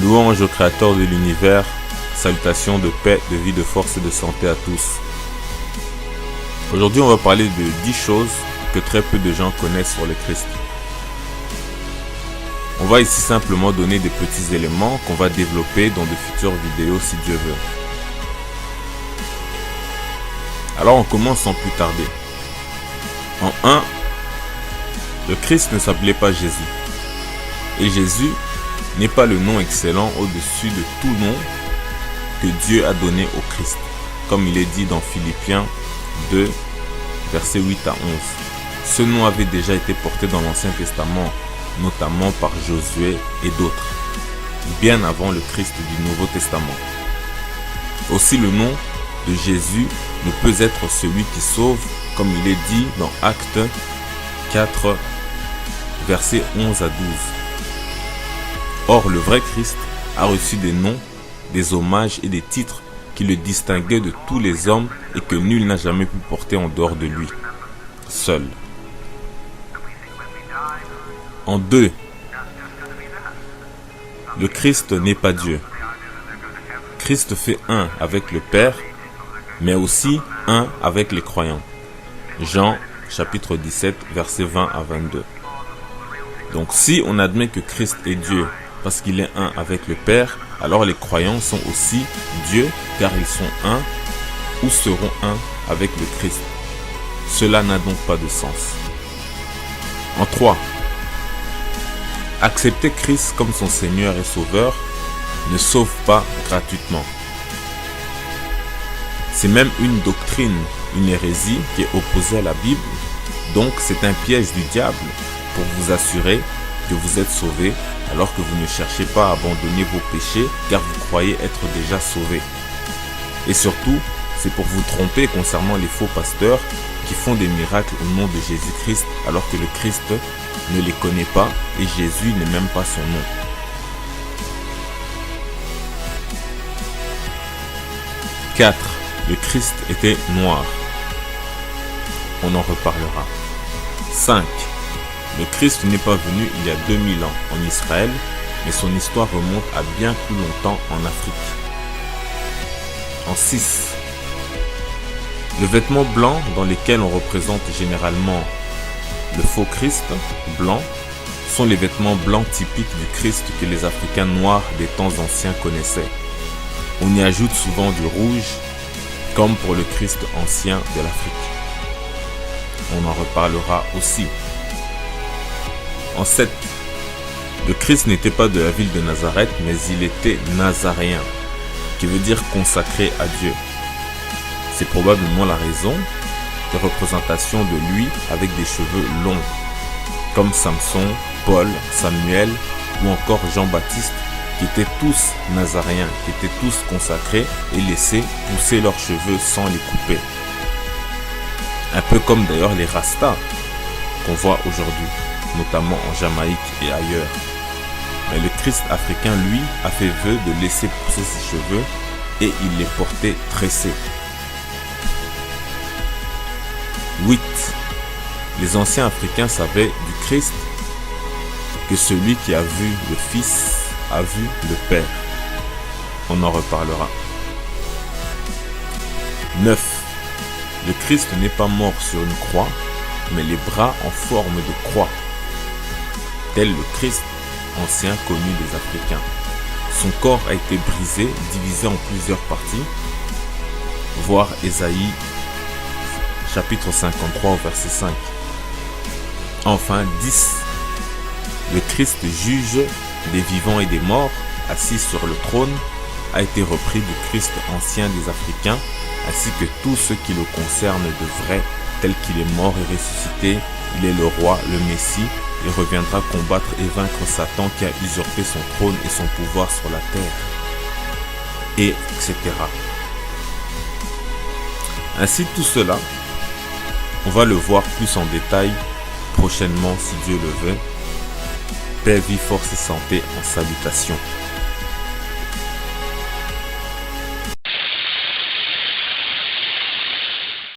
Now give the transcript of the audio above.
Louange au Créateur de l'univers, salutations de paix, de vie, de force et de santé à tous. Aujourd'hui, on va parler de 10 choses que très peu de gens connaissent sur le Christ. On va ici simplement donner des petits éléments qu'on va développer dans de futures vidéos si Dieu veut. Alors on commence sans plus tarder. En 1, le Christ ne s'appelait pas Jésus. Et Jésus n'est pas le nom excellent au-dessus de tout nom que Dieu a donné au Christ, comme il est dit dans Philippiens 2, versets 8 à 11. Ce nom avait déjà été porté dans l'Ancien Testament, notamment par Josué et d'autres, bien avant le Christ du Nouveau Testament. Aussi le nom de Jésus ne peut être celui qui sauve, comme il est dit dans Actes 4, versets 11 à 12. Or, le vrai Christ a reçu des noms, des hommages et des titres qui le distinguaient de tous les hommes et que nul n'a jamais pu porter en dehors de lui, seul. En 2, le Christ n'est pas Dieu. Christ fait un avec le Père, mais aussi un avec les croyants. Jean chapitre 17, versets 20 à 22. Donc si on admet que Christ est Dieu parce qu'il est un avec le Père, alors les croyants sont aussi Dieu car ils sont un ou seront un avec le Christ. Cela n'a donc pas de sens. En 3, accepter Christ comme son Seigneur et Sauveur ne sauve pas gratuitement. C'est même une doctrine, une hérésie qui est opposée à la Bible. Donc c'est un piège du diable pour vous assurer que vous êtes sauvés alors que vous ne cherchez pas à abandonner vos péchés car vous croyez être déjà sauvés. Et surtout, c'est pour vous tromper concernant les faux pasteurs qui font des miracles au nom de Jésus-Christ alors que le Christ ne les connaît pas et Jésus n'est même pas son nom. 4. Le Christ était noir. On en reparlera. 5. Le Christ n'est pas venu il y a 2000 ans en Israël, mais son histoire remonte à bien plus longtemps en Afrique. En 6. Le vêtement blanc dans lesquels on représente généralement le faux Christ, blanc, sont les vêtements blancs typiques du Christ que les Africains noirs des temps anciens connaissaient. On y ajoute souvent du rouge, comme pour le Christ ancien de l'Afrique. On en reparlera aussi. En 7, le Christ n'était pas de la ville de Nazareth, mais il était nazaréen, qui veut dire consacré à Dieu. C'est probablement la raison des représentations de lui avec des cheveux longs, comme Samson, Paul, Samuel ou encore Jean-Baptiste, qui étaient tous nazaréens, qui étaient tous consacrés et laissaient pousser leurs cheveux sans les couper. Un peu comme d'ailleurs les Rastas qu'on voit aujourd'hui, notamment en Jamaïque et ailleurs. Mais le Christ africain, lui, a fait vœu de laisser pousser ses cheveux et il les portait tressés. 8. Les anciens Africains savaient du Christ que celui qui a vu le Fils a vu le Père. On en reparlera. 9. Le Christ n'est pas mort sur une croix, mais les bras en forme de croix, tel le Christ ancien connu des Africains. Son corps a été brisé, divisé en plusieurs parties. Voir Ésaïe chapitre 53 au verset 5. Enfin 10. Le Christ juge des vivants et des morts, assis sur le trône, a été repris du Christ ancien des Africains, ainsi que tout ce qui le concerne de vrai, tel qu'il est mort et ressuscité. Il est le roi, le Messie. Il reviendra combattre et vaincre Satan qui a usurpé son trône et son pouvoir sur la terre. Et etc. Ainsi tout cela, on va le voir plus en détail prochainement si Dieu le veut. Paix, vie, force et santé en salutation.